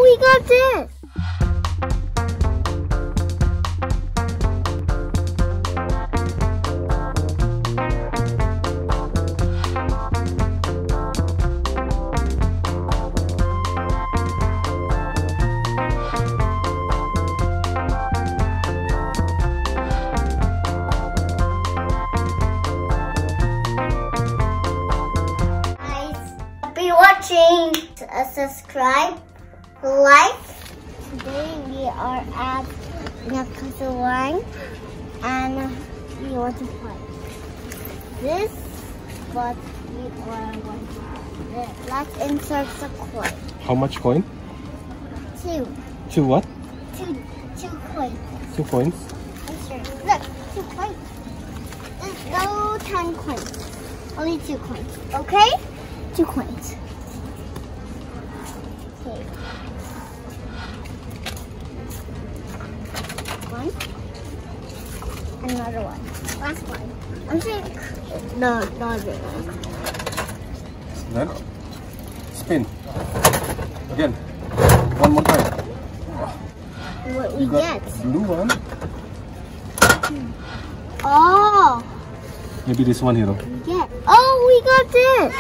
we got this. Watching, subscribe, like. Today we are at Gachapon and we want to play this, but we are going to let's insert the coin. How much coin? 2. 2 what? 2 coins. 2 coins. Insert. Look, 2 coins. No 10 coins. Only 2 coins. Okay? 2 coins. Okay. One. Another one. Last one. I'm saying no, not really. Then spin. Again. One more time. What we get? Blue one. Oh. Maybe this one here. We get. Oh, we got this.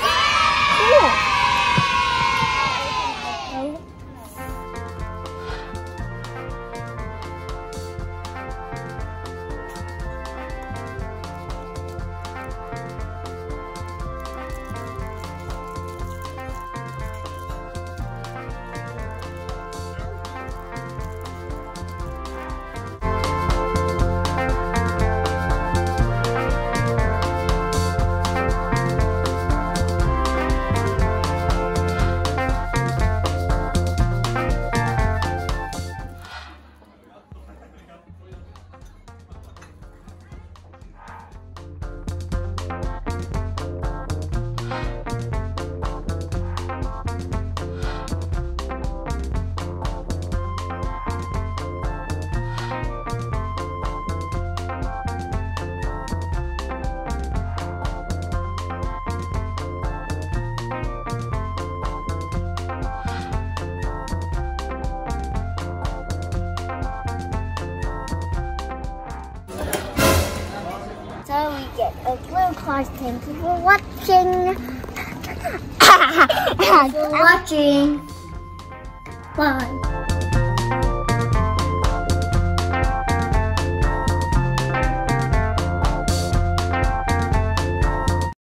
Cool. So we get a blue card. Thank you for watching. Bye.